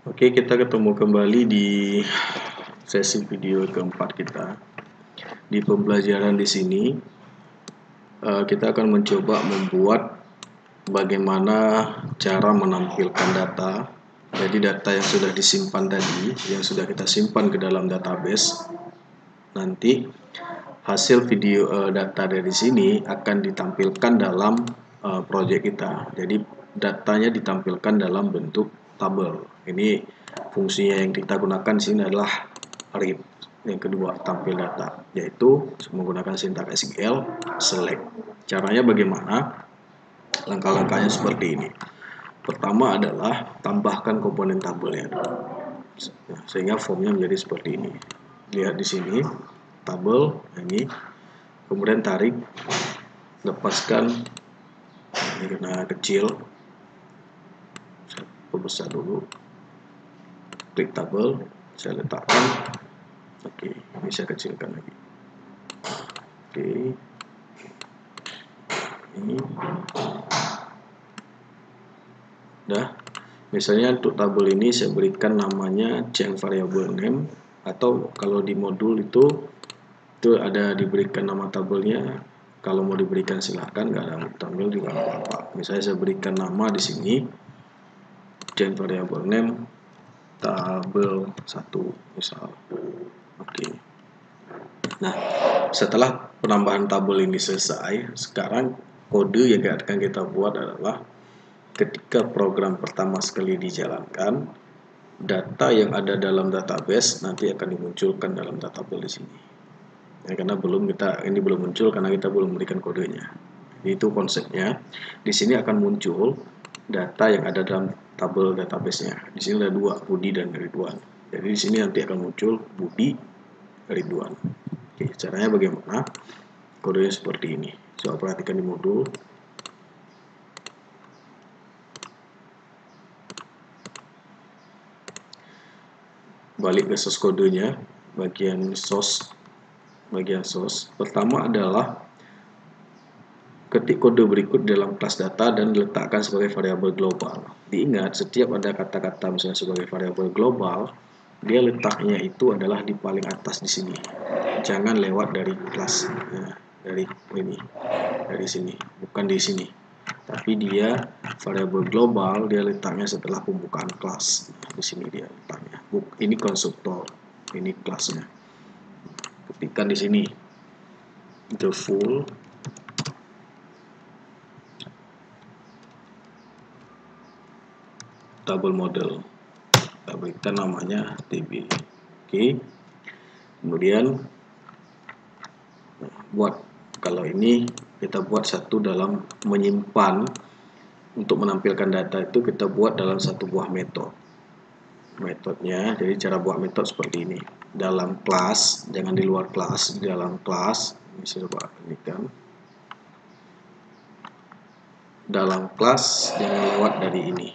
Oke, kita ketemu kembali di sesi video keempat kita. Di pembelajaran di sini, kita akan mencoba membuat bagaimana cara menampilkan data. Jadi data yang sudah disimpan tadi, yang sudah kita simpan ke dalam database, nanti hasil video data dari sini akan ditampilkan dalam proyek kita. Jadi datanya ditampilkan dalam bentuk tabel. Ini fungsinya yang kita gunakan di sini adalah read. Yang kedua, tampil data, yaitu menggunakan sintaks SQL select. Caranya bagaimana? Langkah-langkahnya seperti ini. Pertama adalah tambahkan komponen tabelnya, sehingga formnya menjadi seperti ini. Lihat di sini, tabel ini, kemudian tarik, lepaskan, ini karena kecil, saya perbesar dulu, klik tabel, saya letakkan, oke, ini saya kecilkan lagi, oke, ini, udah. Misalnya untuk tabel ini saya berikan namanya change variable name, atau kalau di modul itu ada diberikan nama tabelnya. Kalau mau diberikan silahkan, nggak ada tabel juga nggak apa-apa. Misalnya saya berikan nama di sini change variable name tabel 1 misal. Oke. Nah, setelah penambahan tabel ini selesai, sekarang kode yang akan kita buat adalah ketika program pertama sekali dijalankan, data yang ada dalam database nanti akan dimunculkan dalam tabel di sini. Ya, karena ini belum muncul karena kita belum memberikan kodenya. Itu konsepnya. Di sini akan muncul data yang ada dalam tabel database-nya. Di sini ada dua, Budi dan Ridwan. Jadi di sini nanti akan muncul Budi, Ridwan. Oke, caranya bagaimana? Kodenya seperti ini. Coba perhatikan di modul. Balik ke source kodenya, bagian source. Pertama adalah ketik kode berikut dalam kelas data dan diletakkan sebagai variabel global. Diingat, setiap ada kata-kata misalnya sebagai variabel global, dia letaknya itu adalah di paling atas di sini. Jangan lewat dari kelas, dari sini, bukan di sini. Tapi dia variabel global, dia letaknya setelah pembukaan kelas. Di sini dia letaknya. Ini konstruktor, ini kelasnya. Ketikkan di sini the full table model. Kita berikan namanya TB. Oke. Kemudian buat, kalau ini kita buat satu dalam menyimpan. Untuk menampilkan data itu kita buat dalam satu buah metodenya. Jadi cara buat metode seperti ini. Dalam kelas, jangan di luar kelas. Di dalam kelas, ini saya coba ini. Dalam kelas jangan lewat dari ini.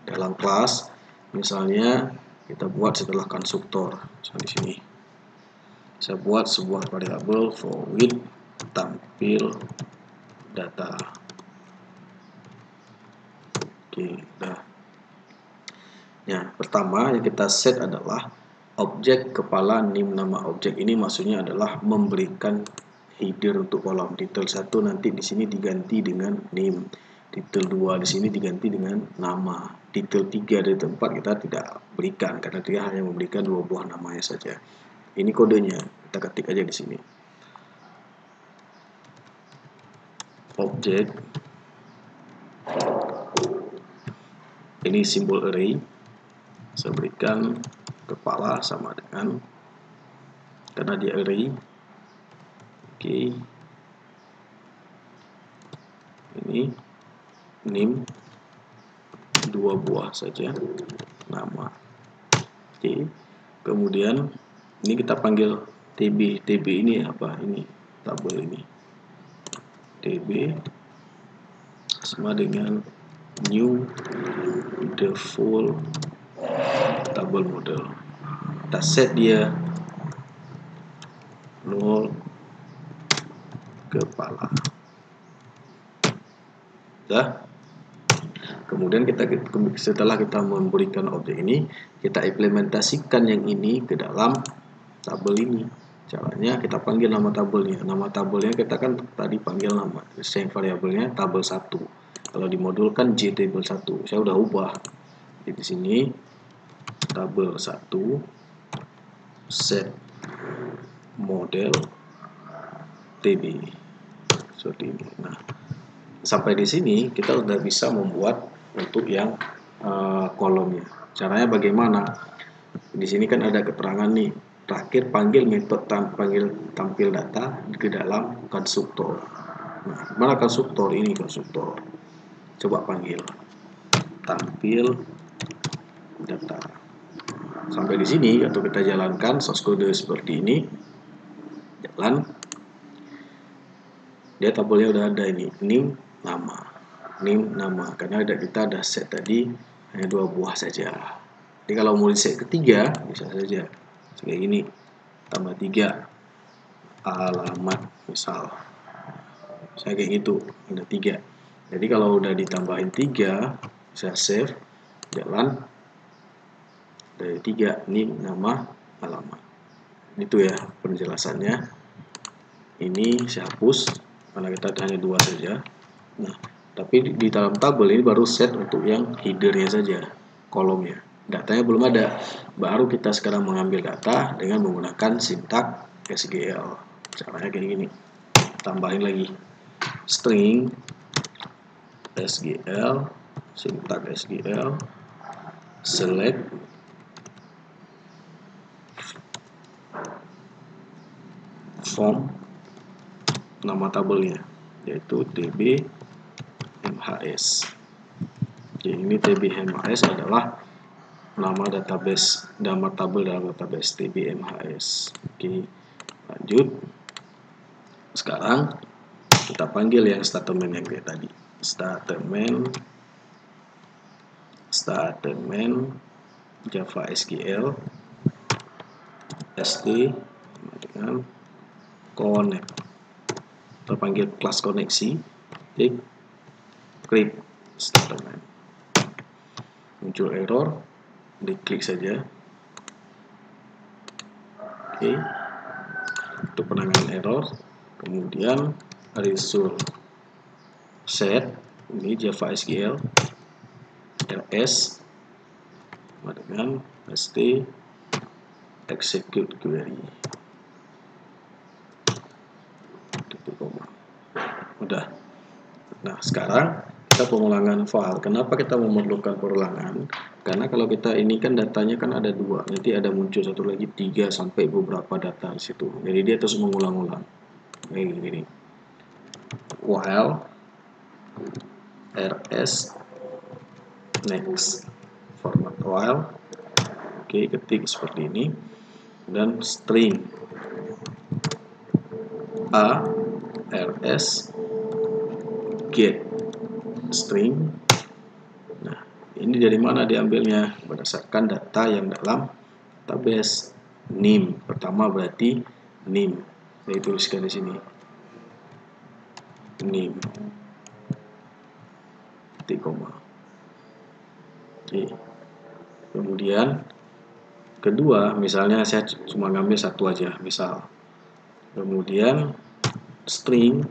Dalam kelas, misalnya kita buat setelah konstruktor. Misalnya di sini, saya buat sebuah variabel for with tampil data. Oke, dah. Ya, pertama yang kita set adalah objek kepala nim nama objek. Ini maksudnya adalah memberikan header untuk kolom. Detail 1 nanti di sini diganti dengan nim. Detail 2 di sini diganti dengan nama. Detail 3 dari tempat kita tidak berikan karena dia hanya memberikan 2 buah namanya saja. Ini kodenya, kita ketik aja di sini. Objek. Ini simbol array. Saya berikan kepala sama dengan, karena dia array. Oke. Ini nim 2 buah saja nama. Oke. Kemudian ini kita panggil TB. TB ini apa? Ini tabel ini. TB sama dengan new the full table model. Kita set dia 0 kepala. Dah. Kemudian setelah kita memberikan objek ini, kita implementasikan yang ini ke dalam tabel ini. Caranya kita panggil nama tabelnya. Nama tabelnya kita kan tadi panggil nama string variabelnya tabel 1. Kalau di modul kan JTable 1. Saya udah ubah. Jadi di sini tabel 1 set model TB seperti ini. Nah, sampai di sini kita udah bisa membuat untuk yang kolomnya. Caranya bagaimana? Di sini kan ada keterangan nih. Terakhir panggil metode tampil data ke dalam konstruktor. Nah, mana konstruktor ini konstruktor? Coba panggil tampil data. Sampai di sini atau kita jalankan source code seperti ini. Jalan. Dia tabelnya udah ada ini. Name nama. Karena kita ada set tadi hanya 2 buah saja. Jadi kalau mau di set ketiga bisa saja kayak gini, tambah 3 alamat misal, saya kayak gitu, ada 3. Jadi kalau udah ditambahin 3 bisa save, jalan dari 3 ini nama alamat. Itu ya penjelasannya. Ini saya hapus karena kita hanya 2 saja. Nah, tapi di dalam tabel ini baru set untuk yang headernya saja, kolomnya. Datanya belum ada. Baru kita sekarang mengambil data dengan menggunakan sintak SQL. Caranya kayak gini. Tambahin lagi string SQL, sintak SQL, select form nama tabelnya yaitu TB MHS. Jadi ini TB MHS adalah nama database, nama tabel dalam database TB MHS. Oke, lanjut. Sekarang kita panggil yang statement yang kayak tadi. Statement Java SQL st dengan connect. Kita panggil kelas koneksi. Create statement. Muncul error, diklik saja. Oke, untuk penanganan error. Kemudian result set ini Java SQL ls dengan st execute query. Udah. Nah, sekarang kita pengulangan file. Kenapa kita memerlukan pengulangan? Karena kalau kita ini kan datanya kan ada 2, nanti ada muncul satu lagi 3 sampai beberapa data di situ. Jadi dia terus mengulang-ulang. Kayak gini. While rs next format while. Oke, ketik seperti ini. Dan string a rs get string. Nah, ini dari mana diambilnya? Berdasarkan data yang dalam database. Name pertama berarti name. Saya tuliskan di sini. Name. Titik koma. Oke. Kemudian kedua, misalnya saya cuma ngambil 1 aja, misal. Kemudian string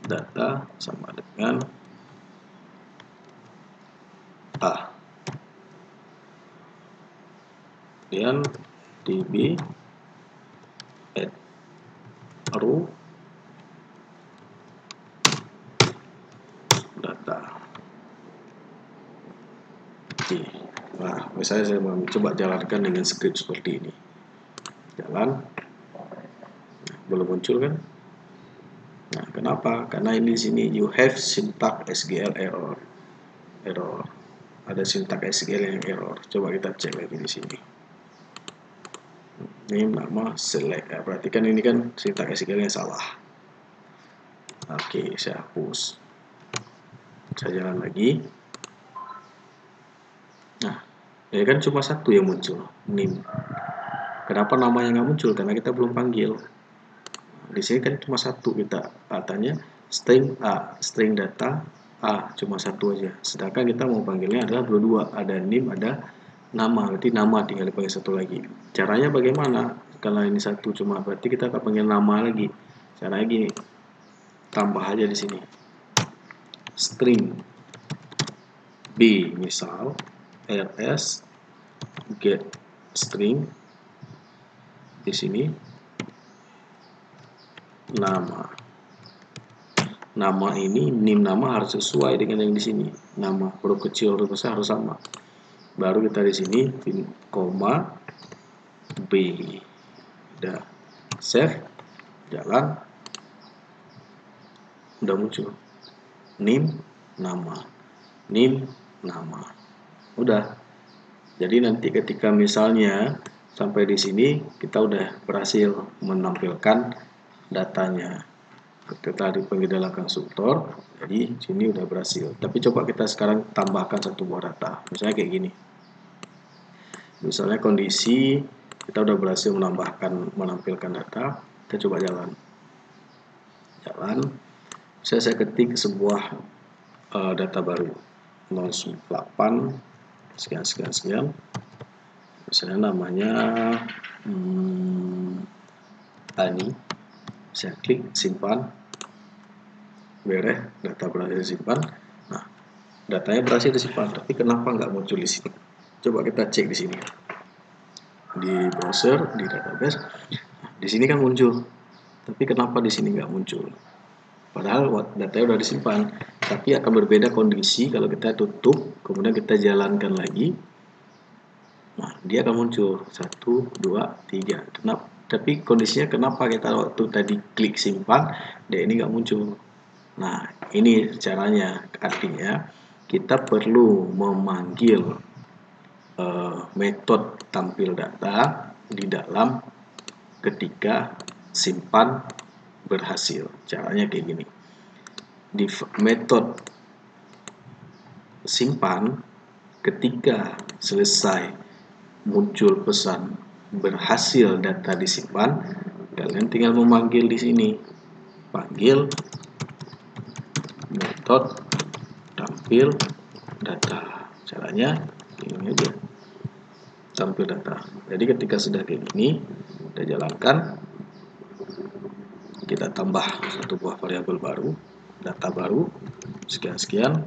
data sama dengan A. Kemudian db add row data. Oke. Nah, misalnya saya mau coba jalankan dengan script seperti ini. Jalan. Belum muncul kan? Nah, kenapa? Karena ini di sini you have syntax SQL error. Ada syntax SQL yang error. Coba kita cek lagi di sini. Ini nama select. Ya, berarti kan ini kan syntax SQL-nya salah. Oke, saya hapus. Saya jalan lagi. Nah, ya kan cuma 1 yang muncul, name. Kenapa namanya nggak muncul? Karena kita belum panggil. Di sini kan cuma satu, kita katanya string A, string data A, cuma satu aja. Sedangkan kita mau panggilnya adalah dua-dua, ada name, ada nama. Berarti nama tinggal dipanggil satu lagi. Caranya bagaimana? Kalau ini satu cuma, berarti kita akan panggil nama lagi. Caranya gini, tambah aja di sini string B, misal ls get string, di sini nama ini name nama harus sesuai dengan yang di sini, nama huruf kecil huruf besar harus sama. Baru kita di sini koma B, udah save, jalan, udah muncul name nama, udah. Jadi nanti ketika misalnya sampai di sini kita udah berhasil menampilkan datanya. Kita dipanggil dalam konstruktor, jadi sini udah berhasil. Tapi coba kita sekarang tambahkan satu buah data, misalnya kayak gini. Misalnya kondisi kita udah berhasil menampilkan data, kita coba jalan. Saya ketik sebuah data baru 08 sekian. Misalnya namanya Ani. Saya klik simpan, beres, data berhasil disimpan. Nah, datanya berhasil disimpan, tapi kenapa nggak muncul di sini? Coba kita cek di sini di browser, di database. Di sini kan muncul, tapi kenapa di sini nggak muncul? Padahal datanya udah disimpan, tapi akan berbeda kondisi kalau kita tutup, kemudian kita jalankan lagi. Nah, dia akan muncul 1, 2, 3. Kenapa? Tapi kondisinya kenapa kita waktu tadi klik simpan, dia ini nggak muncul. Nah, ini caranya. Artinya kita perlu memanggil metode tampil data di dalam ketika simpan berhasil. Caranya kayak gini. Di metode simpan, ketika selesai muncul pesan berhasil data disimpan, kalian tinggal memanggil di sini, panggil metode tampil data. Caranya ini aja, tampil data. Jadi ketika sudah kayak gini, kita jalankan, kita tambah satu buah variabel baru, data baru sekian,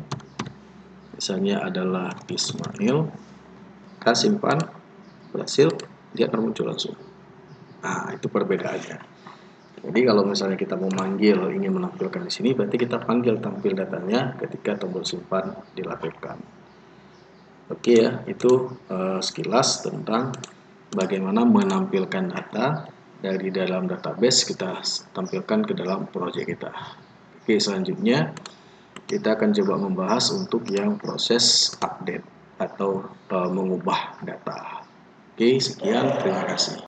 misalnya adalah Ismail. Kita simpan, berhasil, dia akan muncul langsung. Nah, itu perbedaannya. Jadi kalau misalnya kita mau manggil, ingin menampilkan di sini, berarti kita panggil tampil datanya ketika tombol simpan dilakukan. Oke ya, itu sekilas tentang bagaimana menampilkan data dari dalam database kita tampilkan ke dalam proyek kita. Oke, selanjutnya kita akan coba membahas untuk yang proses update atau mengubah data. Oke, sekian, terima kasih.